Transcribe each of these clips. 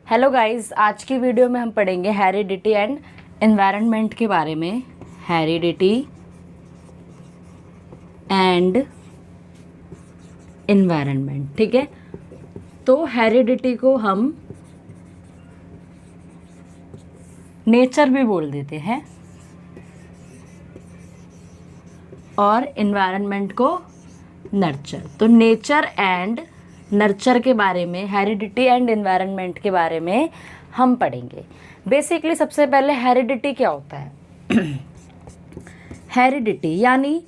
Hello guys, आज की video में हम पढ़ेंगे हेरिडिटी एंड एनवायरनमेंट के बारे में। हेरिडिटी एंड एनवायरनमेंट, ठीक है। तो हेरिडिटी को हम नेचर भी बोल देते हैं और एनवायरनमेंट को नर्चर। तो नेचर एंड नर्चर के बारे में, हेरिडिटी एंड एनवायरनमेंट के बारे में हम पढ़ेंगे। बेसिकली सबसे पहले हेरिडिटी क्या होता है? हेरिडिटी यानी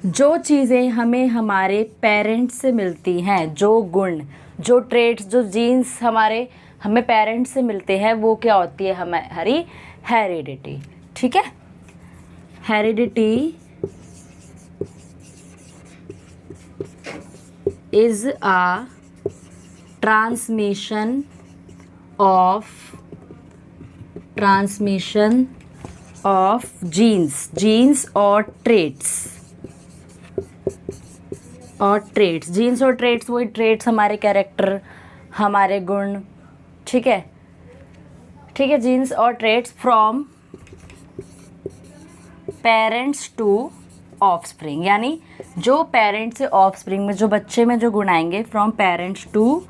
जो चीज़ें हमें हमारे पेरेंट्स से मिलती हैं, जो गुण, जो ट्रेट्स, जो जीन्स हमें पेरेंट्स से मिलते हैं, वो क्या होती है? हमारी हेरिडिटी, ठीक है। Heredity is a transmission of genes और traits जीन्स और ट्रेट्स, वही ट्रेट्स हमारे कैरेक्टर, हमारे गुण, ठीक है। जीन्स और traits from parents to offspring, यानी जो पेरेंट्स से ऑफस्प्रिंग में, जो बच्चे में जो गुण आएंगे, फ्रॉम पेरेंट्स टू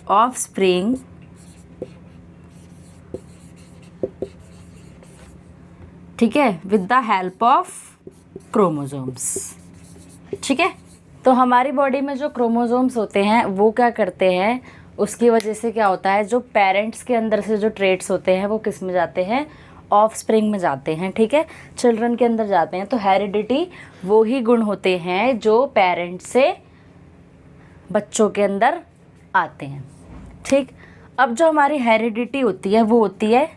ऑफस्प्रिंग, ठीक है, with the help of chromosomes, ठीक है। तो हमारी बॉडी में जो क्रोमोसोम्स होते हैं वो क्या करते हैं, उसकी वजह से क्या होता है, जो पेरेंट्स के अंदर से जो ट्रेट्स होते हैं वो किस में जाते हैं? ऑफस्प्रिंग में जाते हैं, ठीक है, चिल्ड्रन के अंदर जाते हैं। तो हेरिडिटी वो ही गुण होते हैं जो पेरेंट्स से बच्चों के अंदर आते हैं, ठीक। अब जो हमारी हेरिडिटी होती है वो होती है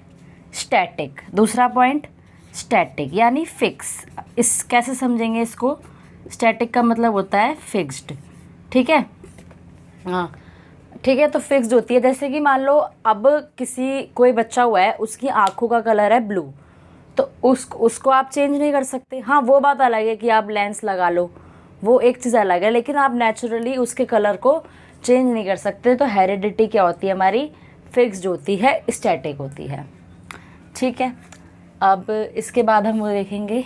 स्टैटिक। दूसरा पॉइंट, स्टैटिक यानी फिक्स। इस कैसे समझेंगे इसको? स्टैटिक का मतलब होता है फिक्स्ड, ठीक है। हाँ, ठीक है। तो फिक्स्ड होती है, जैसे कि मान लो अब कोई बच्चा हुआ है, उसकी आंखों का कलर है ब्लू, तो उसको आप चेंज नहीं कर सकते। हाँ, वो बात अलग है कि आप लेंस लगा लो, वो एक चीज़ अलग है, लेकिन आप नेचुरली उसके कलर को चेंज नहीं कर सकते। तो हेरिडिटी क्या होती है? हमारी फिक्स्ड होती है, स्टैटिक होती है, ठीक है। अब इसके बाद हम वो देखेंगे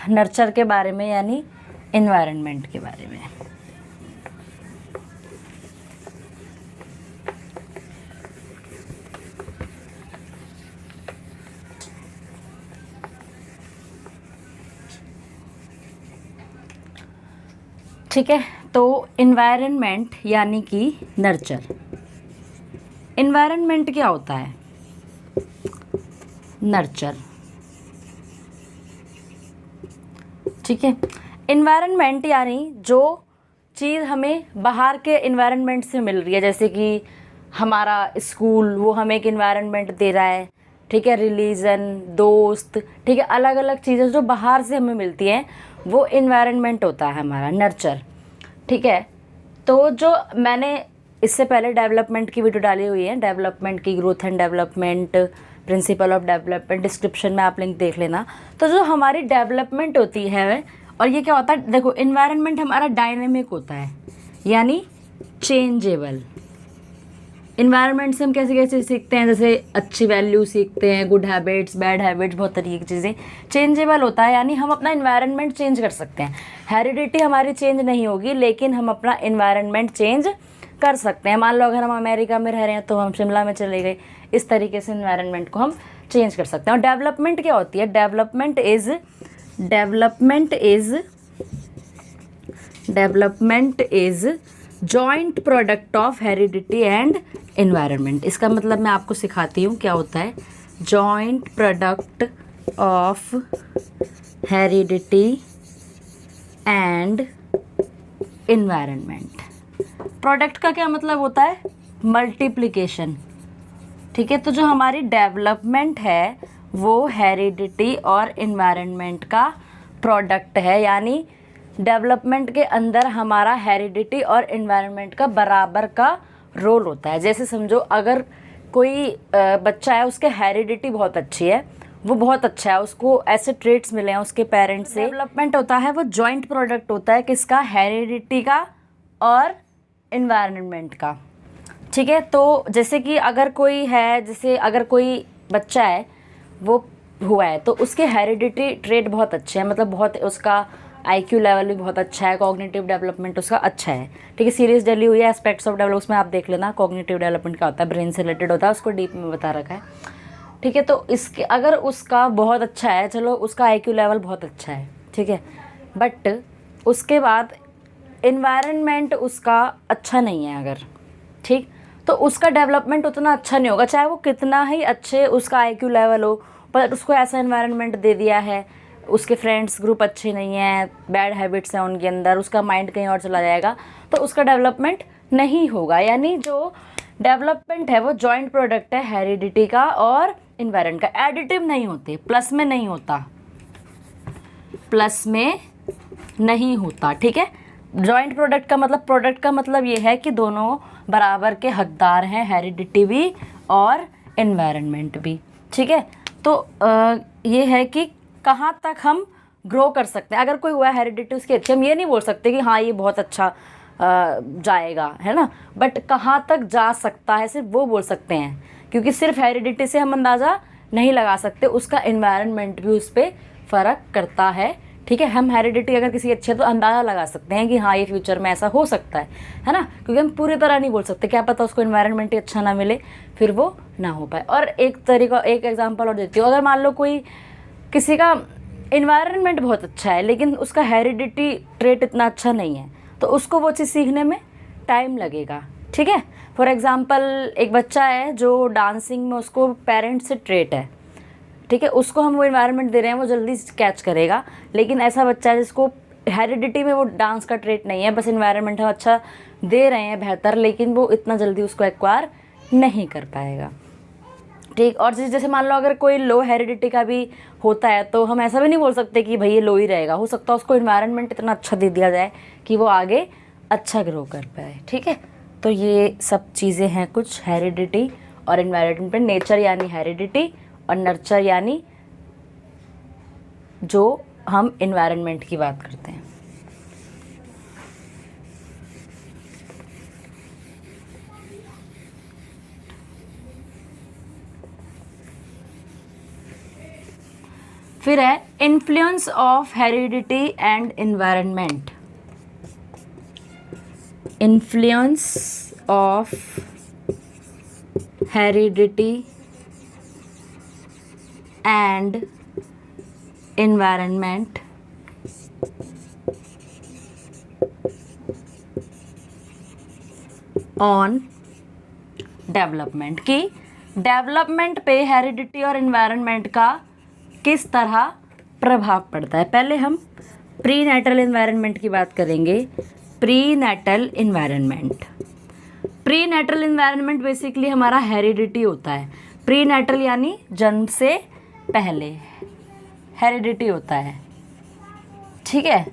नर्चर के बारे में, यानी एनवायरनमेंट के बारे में। ठीक है, तो एनवायरनमेंट यानी कि नर्चर। एनवायरनमेंट क्या होता है? नर्चर, ठीक है। एनवायरनमेंट यानी जो चीज़ हमें बाहर के एनवायरनमेंट से मिल रही है, जैसे कि हमारा स्कूल, वो हमें एक एनवायरनमेंट दे रहा है, ठीक है। रिलीजन, दोस्त, ठीक है, अलग अलग चीज़ें जो बाहर से हमें मिलती हैं वो एनवायरनमेंट होता है हमारा, नर्चर, ठीक है। तो जो मैंने इससे पहले डेवलपमेंट की वीडियो डाली हुई है, डेवलपमेंट की, growth and development, principle of development, description में आप लिंक देख लेना। तो जो हमारी डेवलपमेंट होती है, और ये क्या होता है, देखो, एनवायरनमेंट हमारा डायनेमिक होता है, यानी चेंजेबल। इन्वायरमेंट से हम कैसे कैसे सीखते हैं, जैसे अच्छी वैल्यू सीखते हैं, गुड हैबिट्स, बैड हैबिट्स, बहुत तरीके की चीज़ें। चेंजेबल होता है, यानी हम अपना इन्वायरमेंट चेंज कर सकते हैं। हेरिडिटी हमारी चेंज नहीं होगी, लेकिन हम अपना इन्वायरमेंट चेंज कर सकते हैं। मान लो अगर हम अमेरिका में रह रहे हैं तो हम शिमला में चले गए, इस तरीके से इन्वायरमेंट को हम चेंज कर सकते हैं। और डेवलपमेंट क्या होती है? Development is joint product of heredity and environment. इसका मतलब मैं आपको सिखाती हूँ क्या होता है। Joint product of heredity and environment. Product का क्या मतलब होता है? मल्टीप्लिकेशन, ठीक है। तो जो हमारी डेवलपमेंट है वो हेरिडिटी और एनवायरनमेंट का प्रोडक्ट है, यानी डेवलपमेंट के अंदर हमारा हेरिडिटी और एनवायरनमेंट का बराबर का रोल होता है। जैसे समझो, अगर कोई बच्चा है, उसके हेरिडिटी बहुत अच्छी है, वो बहुत अच्छा है, उसको ऐसे ट्रेट्स मिले हैं उसके पेरेंट्स से। डेवलपमेंट होता है वो जॉइंट प्रोडक्ट होता है, किसका? हेरिडिटी का और एनवायरनमेंट का, ठीक है। तो जैसे कि अगर कोई है, जैसे अगर कोई बच्चा है वो हुआ है तो उसके हेरिडिटी ट्रेट बहुत अच्छे हैं, मतलब बहुत, उसका आईक्यू लेवल भी बहुत अच्छा है, कॉग्निटिव डेवलपमेंट उसका अच्छा है। ठीक है, सीरीज डेली हुई है एस्पेक्ट्स ऑफ डेवलप, उसमें आप देख लेना कॉग्निटिव डेवलपमेंट क्या होता है, ब्रेन से रिलेटेड होता है, उसको डीप में बता रखा है। ठीक है, तो इसके अगर उसका बहुत अच्छा है, चलो उसका आईक्यू लेवल बहुत अच्छा है, ठीक है, बट उसके बाद इन्वायरमेंट उसका अच्छा नहीं है अगर, ठीक, तो उसका डेवलपमेंट उतना अच्छा नहीं होगा, चाहे वो कितना ही अच्छे उसका आईक्यू लेवल हो, पर उसको ऐसा इन्वायरमेंट दे दिया है, उसके फ्रेंड्स ग्रुप अच्छे नहीं हैं, बैड हैबिट्स हैं उनके अंदर, उसका माइंड कहीं और चला जाएगा, तो उसका डेवलपमेंट नहीं होगा। यानी जो डेवलपमेंट है वो जॉइंट प्रोडक्ट है हेरिडिटी का और इन्वायरमेंट का, एडिटिव नहीं होते, प्लस में नहीं होता, प्लस में नहीं होता। ठीक है, जॉइंट प्रोडक्ट का मतलब ये है कि दोनों बराबर के हकदार हैं, हेरिडिटी भी और इन्वायरमेंट भी। ठीक है, तो ये है कि कहाँ तक हम ग्रो कर सकते हैं। अगर कोई हुआ हेरिडिटी उसकी अच्छी, हम ये नहीं बोल सकते कि हाँ ये बहुत अच्छा जाएगा, है ना, बट कहाँ तक जा सकता है सिर्फ वो बोल सकते हैं, क्योंकि सिर्फ हेरिडिटी से हम अंदाज़ा नहीं लगा सकते, उसका इन्वायरमेंट भी उस पर फ़र्क करता है। ठीक है, हम हेरिडिटी अगर किसी अच्छे तो अंदाज़ा लगा सकते हैं कि हाँ ये फ्यूचर में ऐसा हो सकता है ना, क्योंकि हम पूरी तरह नहीं बोल सकते, क्या पता उसको इन्वायरमेंट ही अच्छा ना मिले, फिर वो ना हो पाए। और एक एग्जांपल और देती हूँ, अगर मान लो कोई किसी का इन्वायरमेंट बहुत अच्छा है लेकिन उसका हेरिडिटी ट्रेट इतना अच्छा नहीं है, तो उसको वो चीज़ सीखने में टाइम लगेगा। ठीक है, फॉर एग्ज़ाम्पल एक बच्चा है जो डांसिंग में उसको पेरेंट्स से ट्रेट है, ठीक है, उसको हम वो इन्वायरमेंट दे रहे हैं, वो जल्दी कैच करेगा। लेकिन ऐसा बच्चा है जिसको हेरिडिटी में वो डांस का ट्रेट नहीं है, बस इन्वायरमेंट हम अच्छा दे रहे हैं बेहतर, लेकिन वो इतना जल्दी उसको एक्वायर नहीं कर पाएगा। ठीक, और जैसे मान लो अगर कोई लो हेरिडिटी का भी होता है तो हम ऐसा भी नहीं बोल सकते कि भाई ये लो ही रहेगा, हो सकता है उसको इन्वायरमेंट इतना अच्छा दे दिया जाए कि वो आगे अच्छा ग्रो कर पाए। ठीक है, तो ये सब चीज़ें हैं कुछ हेरिडिटी और इन्वायरमेंट पे। नेचर यानी हेरिडिटी और नर्चर यानी जो हम इन्वायरमेंट की बात करते हैं। फिर है influence of heredity and environment. Influence of heredity and environment on development, की डेवलपमेंट पे हेरिडिटी और इन्वायरमेंट का किस तरह प्रभाव पड़ता है। पहले हम प्री नेटल इन्वायरमेंट की बात करेंगे। Prenatal environment, prenatal environment basically हमारा हेरिडिटी होता है। प्री नेटल यानी जन्म से पहले हेरिडिटी होता है। ठीक है,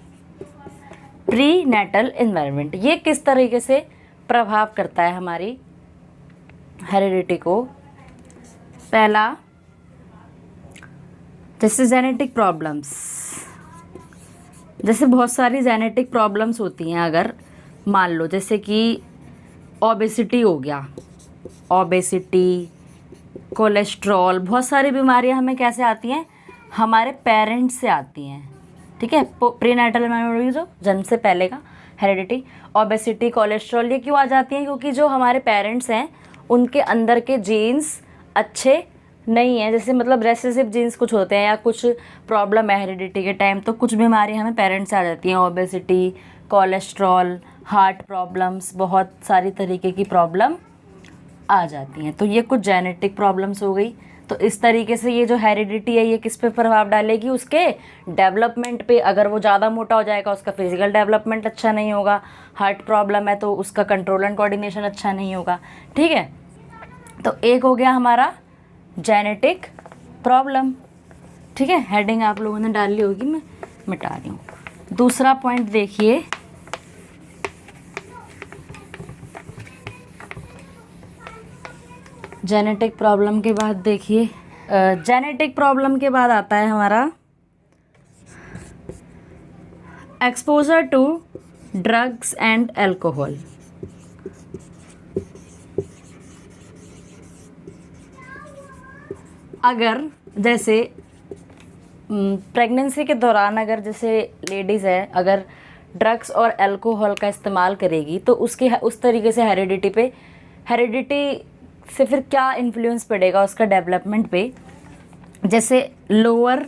प्री नेटल इन्वायरमेंट ये किस तरीके से प्रभाव करता है हमारी हेरिडिटी को। पहला, जैसे जेनेटिक प्रॉब्लम्स, जैसे बहुत सारी जेनेटिक प्रॉब्लम्स होती हैं, अगर मान लो जैसे कि ओबेसिटी हो गया, ओबेसिटी, कोलेस्ट्रॉल, बहुत सारी बीमारियां हमें कैसे आती हैं, हमारे पेरेंट्स से आती हैं। ठीक है, प्रीनेटल इन्वायरमेंट जो जन्म से पहले का हेरिडिटी, ओबेसिटी, कोलेस्ट्रॉल, ये क्यों आ जाती हैं, क्योंकि जो हमारे पेरेंट्स हैं उनके अंदर के जीन्स अच्छे नहीं है, जैसे मतलब रेसेसिव जीन्स कुछ होते हैं या कुछ प्रॉब्लम है हेरिडिटी के टाइम, तो कुछ बीमारियां हमें पेरेंट्स से आ जाती हैं, ओबेसिटी, कोलेस्ट्रॉल, हार्ट प्रॉब्लम्स, बहुत सारी तरीके की प्रॉब्लम आ जाती हैं। तो ये कुछ जेनेटिक प्रॉब्लम्स हो गई। तो इस तरीके से ये जो हेरिडिटी है ये किस पे प्रभाव डालेगी, उसके डेवलपमेंट पे। अगर वो ज़्यादा मोटा हो जाएगा उसका फिजिकल डेवलपमेंट अच्छा नहीं होगा, हार्ट प्रॉब्लम है तो उसका कंट्रोल एंड कोऑर्डिनेशन अच्छा नहीं होगा। ठीक है, तो एक हो गया हमारा जेनेटिक प्रॉब्लम। ठीक है, हेडिंग आप लोगों ने डाल ली होगी, मैं मिटा रही हूँ। दूसरा पॉइंट देखिए, जेनेटिक प्रॉब्लम के बाद देखिए, जेनेटिक प्रॉब्लम के बाद आता है हमारा exposure to drugs and alcohol. अगर जैसे प्रेगनेंसी के दौरान अगर जैसे लेडीज़ है अगर ड्रग्स और अल्कोहल का इस्तेमाल करेगी तो उसके उस तरीके से हेरिडिटी से फिर क्या इन्फ्लुएंस पड़ेगा उसका डेवलपमेंट पे। जैसे लोअर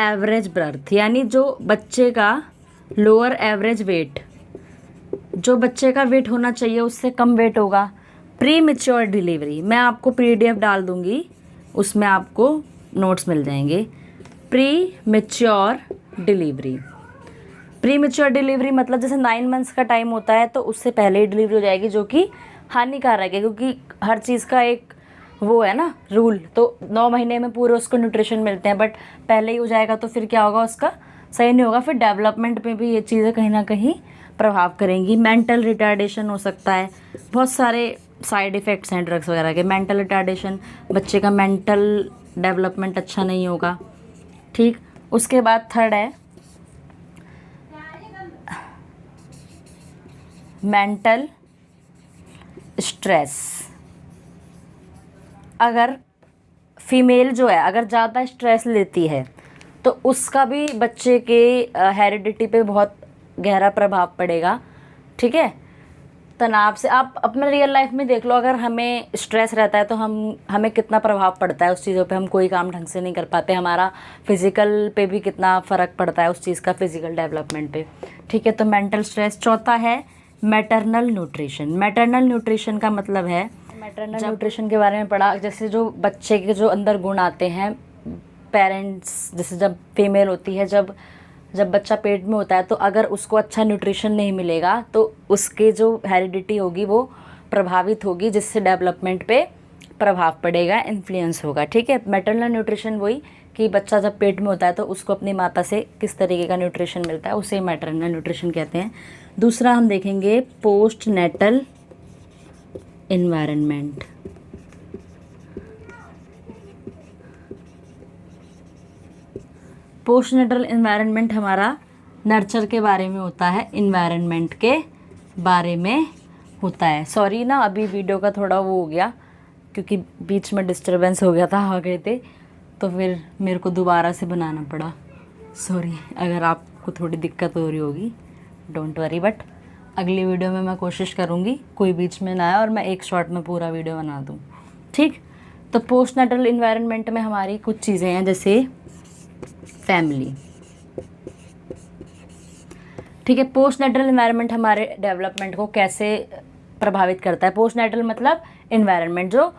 एवरेज बर्थ, यानी जो बच्चे का लोअर एवरेज वेट, जो बच्चे का वेट होना चाहिए उससे कम वेट होगा। प्री मैच्योर डिलीवरी, मैं आपको PDF डाल दूंगी, उसमें आपको नोट्स मिल जाएंगे। Pre mature delivery, pre mature delivery मतलब जैसे 9 मंथ्स का टाइम होता है तो उससे पहले ही डिलीवरी हो जाएगी, जो कि हानिकारक है क्योंकि हर चीज़ का एक वो है ना रूल। तो 9 महीने में पूरे उसको न्यूट्रिशन मिलते हैं, बट पहले ही हो जाएगा तो फिर क्या होगा, उसका सही नहीं होगा। फिर डेवलपमेंट में भी ये चीज़ें कहीं ना कहीं प्रभाव करेंगी। मेंटल रिटार्डेशन हो सकता है, बहुत सारे साइड इफ़ेक्ट्स हैं ड्रग्स वगैरह के। मेंटल रिटार्डेशन, बच्चे का मेंटल डेवलपमेंट अच्छा नहीं होगा। ठीक, उसके बाद थर्ड है मेंटल स्ट्रेस। अगर फीमेल जो है अगर ज़्यादा स्ट्रेस लेती है तो उसका भी बच्चे के हेरिडिटी पे बहुत गहरा प्रभाव पड़ेगा। ठीक है, तनाव से आप अपने रियल लाइफ में देख लो, अगर हमें स्ट्रेस रहता है तो हमें कितना प्रभाव पड़ता है उस चीज़ों पे, हम कोई काम ढंग से नहीं कर पाते, हमारा फिज़िकल पे भी कितना फ़र्क पड़ता है उस चीज़ का, फिज़िकल डेवलपमेंट पे। ठीक है, तो मेंटल स्ट्रेस। चौथा है मैटरनल न्यूट्रिशन। मैटरनल न्यूट्रिशन का मतलब है, मैटरनल न्यूट्रिशन के बारे में पढ़ा, जैसे जो बच्चे के जो अंदर गुण आते हैं पेरेंट्स, जैसे जब फीमेल होती है, जब बच्चा पेट में होता है तो अगर उसको अच्छा न्यूट्रिशन नहीं मिलेगा तो उसके जो हेरिडिटी होगी वो प्रभावित होगी, जिससे डेवलपमेंट पे प्रभाव पड़ेगा, इन्फ्लुएंस होगा। ठीक है, मैटरनल न्यूट्रिशन वही कि बच्चा जब पेट में होता है तो उसको अपनी माता से किस तरीके का न्यूट्रिशन मिलता है, उसे मैटरनल न्यूट्रिशन कहते हैं। दूसरा हम देखेंगे postnatal environment. Postnatal environment हमारा नर्चर के बारे में होता है, इन्वायरमेंट के बारे में होता है। सॉरी ना, अभी वीडियो का थोड़ा वो हो गया क्योंकि बीच में डिस्टरबेंस हो गया था, आ गए थे तो फिर मेरे को दोबारा से बनाना पड़ा। सॉरी अगर आपको थोड़ी दिक्कत हो रही होगी, डोंट वरी, बट अगली वीडियो में मैं कोशिश करूँगी कोई बीच में ना आए और मैं एक शॉट में पूरा वीडियो बना दूँ। ठीक, तो पोस्टनेटल इन्वायरमेंट में हमारी कुछ चीज़ें हैं, जैसे फैमिली। ठीक है, पोस्टनेटल इन्वायरमेंट हमारे डेवलपमेंट को कैसे प्रभावित करता है। पोस्टनेटल मतलब इन्वायरमेंट, जो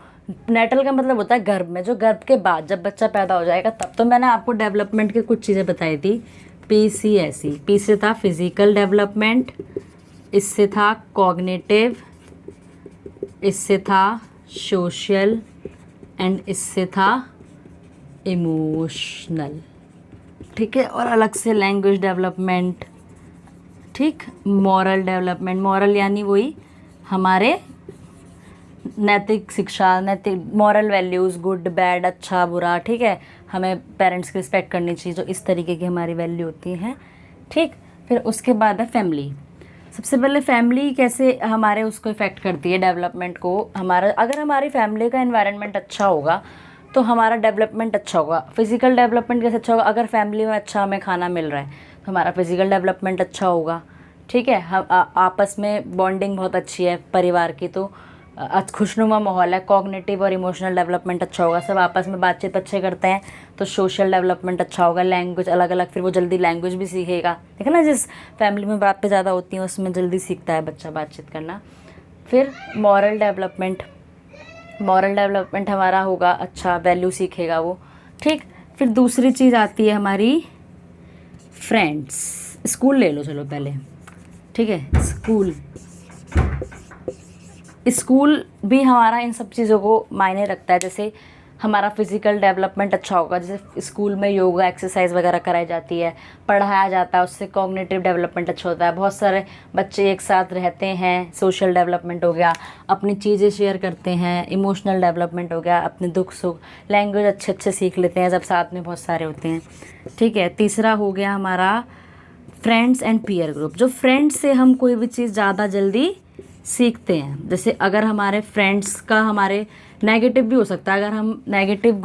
नेटल का मतलब होता है गर्भ में, जो गर्भ के बाद जब बच्चा पैदा हो जाएगा तब। तो मैंने आपको डेवलपमेंट की कुछ चीज़ें बताई थी। PCSE, पी से था फिजिकल डेवलपमेंट, इससे था कॉग्निटिव, इससे था सोशल एंड इससे था इमोशनल। ठीक है, और अलग से लैंग्वेज डेवलपमेंट। ठीक, मॉरल डेवलपमेंट, मॉरल यानी वही हमारे नैतिक शिक्षा, नैतिक मॉरल वैल्यूज़, गुड बैड, अच्छा बुरा। ठीक है, हमें पेरेंट्स की रिस्पेक्ट करनी चाहिए, जो इस तरीके की हमारी वैल्यू होती हैं। ठीक, फिर उसके बाद है फैमिली। सबसे पहले फैमिली कैसे हमारे उसको इफ़ेक्ट करती है डेवलपमेंट को। हमारा अगर हमारी फैमिली का एनवायरनमेंट अच्छा होगा तो हमारा डेवलपमेंट अच्छा होगा। फिज़िकल डेवलपमेंट कैसे अच्छा होगा, अगर फैमिली में अच्छा हमें खाना मिल रहा है तो हमारा फिज़िकल डेवलपमेंट अच्छा होगा। ठीक है, हम आपस में बॉन्डिंग बहुत अच्छी है परिवार की, तो खुशनुमा माहौल है। कॉग्निटिव और इमोशनल डेवलपमेंट अच्छा होगा, सब आपस में बातचीत अच्छे करते हैं तो सोशल डेवलपमेंट अच्छा होगा। लैंग्वेज अलग अलग, फिर वो जल्दी लैंग्वेज भी सीखेगा। ठीक है ना, जिस फैमिली में बातें ज़्यादा होती हैं उसमें जल्दी सीखता है बच्चा बातचीत करना। फिर मॉरल डेवलपमेंट, मॉरल डेवलपमेंट हमारा होगा अच्छा, वैल्यू सीखेगा वो। ठीक, फिर दूसरी चीज़ आती है हमारी फ्रेंड्स। स्कूल ले लो चलो पहले। ठीक है, स्कूल भी हमारा इन सब चीज़ों को मायने रखता है। जैसे हमारा फिज़िकल डेवलपमेंट अच्छा होगा, जैसे स्कूल में योगा एक्सरसाइज वगैरह कराई जाती है, पढ़ाया जाता है, उससे कॉग्निटिव डेवलपमेंट अच्छा होता है। बहुत सारे बच्चे एक साथ रहते हैं, सोशल डेवलपमेंट हो गया, अपनी चीज़ें शेयर करते हैं, इमोशनल डेवलपमेंट हो गया, अपने दुख सुख, लैंग्वेज अच्छे अच्छे सीख लेते हैं जब साथ में बहुत सारे होते हैं। ठीक है, तीसरा हो गया हमारा फ्रेंड्स एंड पीयर ग्रुप। जो फ्रेंड्स से हम कोई भी चीज़ ज़्यादा जल्दी सीखते हैं। जैसे अगर हमारे फ्रेंड्स का हमारे नेगेटिव भी हो सकता है, अगर हम नेगेटिव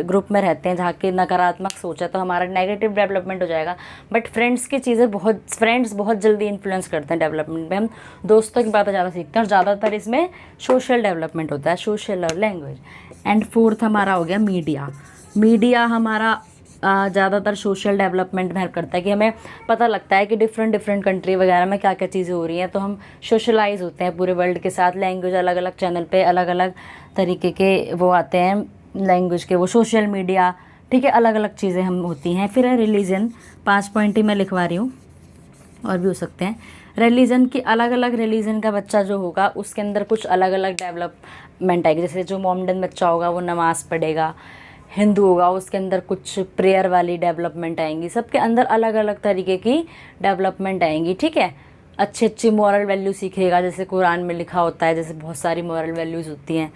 ग्रुप में रहते हैं जहाँ की नकारात्मक सोच है तो हमारा नेगेटिव डेवलपमेंट हो जाएगा। बट फ्रेंड्स की चीज़ें फ्रेंड्स बहुत जल्दी इन्फ्लुएंस करते हैं डेवलपमेंट में। हम दोस्तों की बातें ज़्यादा सीखते हैं और ज़्यादातर इसमें सोशल डेवलपमेंट होता है, सोशल और लैंग्वेज। एंड फोर्थ हमारा हो गया मीडिया। मीडिया हमारा ज़्यादातर सोशल डेवलपमेंट में हेल्प करता है कि हमें पता लगता है कि डिफरेंट कंट्री वगैरह में क्या क्या चीज़ें हो रही हैं, तो हम सोशलाइज होते हैं पूरे वर्ल्ड के साथ। लैंग्वेज अलग अलग चैनल पे अलग अलग तरीके के वो आते हैं लैंग्वेज के, वो सोशल मीडिया, ठीक है, अलग अलग चीज़ें हम होती हैं। फिर है रिलीजन, 5 पॉइंट ही मैं लिखवा रही हूँ, और भी हो सकते हैं। रिलीजन की अलग अलग रिलीजन का बच्चा जो होगा उसके अंदर कुछ अलग अलग डेवलपमेंट आएगी। जैसे जो मोमडन बच्चा होगा वो नमाज़ पढ़ेगा, हिंदू होगा उसके अंदर कुछ प्रेयर वाली डेवलपमेंट आएंगी। सबके अंदर अलग अलग तरीके की डेवलपमेंट आएंगी, ठीक है। अच्छी अच्छी मॉरल वैल्यू सीखेगा, जैसे कुरान में लिखा होता है, जैसे बहुत सारी मॉरल वैल्यूज़ होती हैं,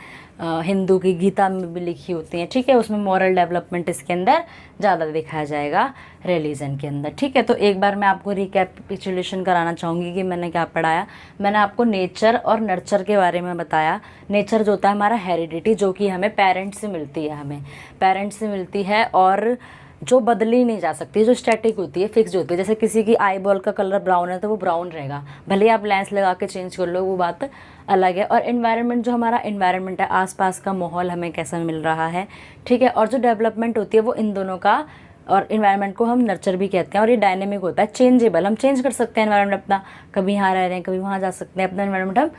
हिंदू की गीता में भी लिखी होती हैं, ठीक है। उसमें मॉरल डेवलपमेंट इसके अंदर ज़्यादा दिखाया जाएगा रिलीजन के अंदर, ठीक है। तो एक बार मैं आपको रिकैपिचुलेशन कराना चाहूँगी कि मैंने क्या पढ़ाया। मैंने आपको नेचर और नर्चर के बारे में बताया। नेचर जो होता है हमारा हेरिडिटी, जो कि हमें पेरेंट्स से मिलती है, हमें पेरेंट्स से मिलती है, और जो बदली नहीं जा सकती, जो स्टैटिक होती है, फिक्स होती है। जैसे किसी की आई बॉल का कलर ब्राउन है तो वो ब्राउन रहेगा, भले ही आप लेंस लगा के चेंज कर लो, वो बात अलग है। और इन्वायरमेंट, जो हमारा इन्वायरमेंट है, आसपास का माहौल हमें कैसा मिल रहा है, ठीक है। और जो डेवलपमेंट होती है वो इन दोनों का, और इन्वायरमेंट को हम नर्चर भी कहते हैं। और ये डायनेमिक होता है, चेंजेबल, हम चेंज कर सकते हैं इन्वायरमेंट अपना, कभी यहाँ रह रहे हैं कभी वहाँ जा सकते हैं, अपना इन्वायरमेंट हम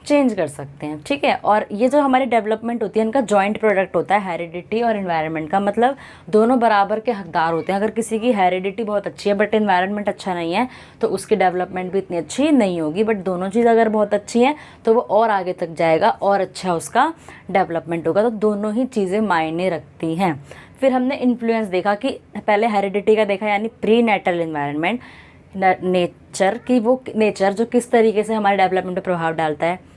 चेंज कर सकते हैं, ठीक है। और ये जो हमारी डेवलपमेंट होती है इनका जॉइंट प्रोडक्ट होता है, हेरिडिटी और इन्वायरमेंट का, मतलब दोनों बराबर के हकदार होते हैं। अगर किसी की हेरिडिटी बहुत अच्छी है बट इन्वायरमेंट अच्छा नहीं है तो उसकी डेवलपमेंट भी इतनी अच्छी नहीं होगी। बट दोनों चीज़ अगर बहुत अच्छी हैं तो वो और आगे तक जाएगा और अच्छा उसका डेवलपमेंट होगा। तो दोनों ही चीज़ें मायने रखती हैं। फिर हमने इन्फ्लुएंस देखा कि पहले हेरिडिटी का देखा, यानी प्री नेटल इन्वायरमेंट, नेचर की, वो नेचर जो किस तरीके से हमारे डेवलपमेंट पर प्रभाव डालता है।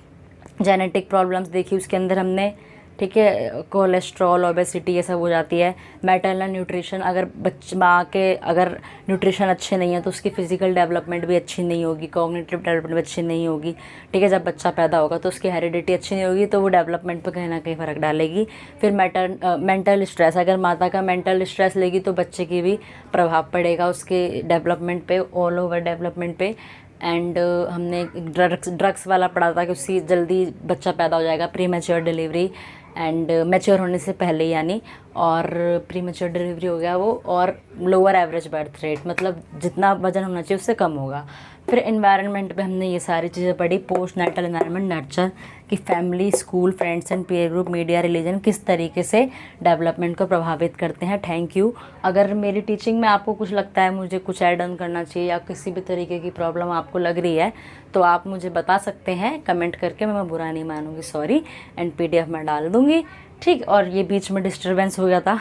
जेनेटिक प्रॉब्लम्स देखी उसके अंदर हमने, ठीक है, कोलेस्ट्रॉल, ओबेसिटी, ये सब हो जाती है। मैटरनल न्यूट्रिशन, अगर माँ के अगर न्यूट्रिशन अच्छे नहीं है तो उसकी फिजिकल डेवलपमेंट भी अच्छी नहीं होगी, कॉग्निटिव डेवलपमेंट भी अच्छी नहीं होगी, ठीक है। जब बच्चा पैदा होगा तो उसकी हेरिडिटी अच्छी नहीं होगी तो वो डेवलपमेंट पर कहीं ना कहीं फ़र्क डालेगी। फिर मेंटल स्ट्रेस, अगर माता का मेंटल स्ट्रेस लेगी तो बच्चे की भी प्रभाव पड़ेगा उसके डेवलपमेंट पे, ऑल ओवर डेवलपमेंट पे। एंड हमने ड्रग्स वाला पढ़ा था कि उससे जल्दी बच्चा पैदा हो जाएगा, pre mature delivery and mature होने से पहले, यानी, और प्री मैच्योर डिलीवरी हो गया वो, और लोअर एवरेज बर्थ रेट, मतलब जितना वजन होना चाहिए उससे कम होगा। फिर एनवायरनमेंट पे हमने ये सारी चीज़ें पढ़ी, पोस्ट नेटल एनवायरनमेंट, नर्चर, कि family, school, friends and peer group, media, religion किस तरीके से डेवलपमेंट को प्रभावित करते हैं। Thank you. अगर मेरी टीचिंग में आपको कुछ लगता है मुझे कुछ ऐड ऑन करना चाहिए या किसी भी तरीके की प्रॉब्लम आपको लग रही है तो आप मुझे बता सकते हैं कमेंट करके, मैं बुरा नहीं मानूंगी, सॉरी। एंड PDF में डाल दूँगी, ठीक। और ये बीच में डिस्टर्बेंस हो गया था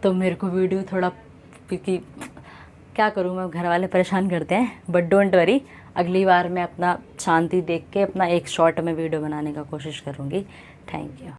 तो मेरे को वीडियो थोड़ा, क्योंकि क्या करूँ मैं, घर वाले परेशान करते हैं, बट डोंट वरी, अगली बार मैं अपना शांति देख के अपना एक शॉर्ट में वीडियो बनाने का कोशिश करूँगी। Thank you.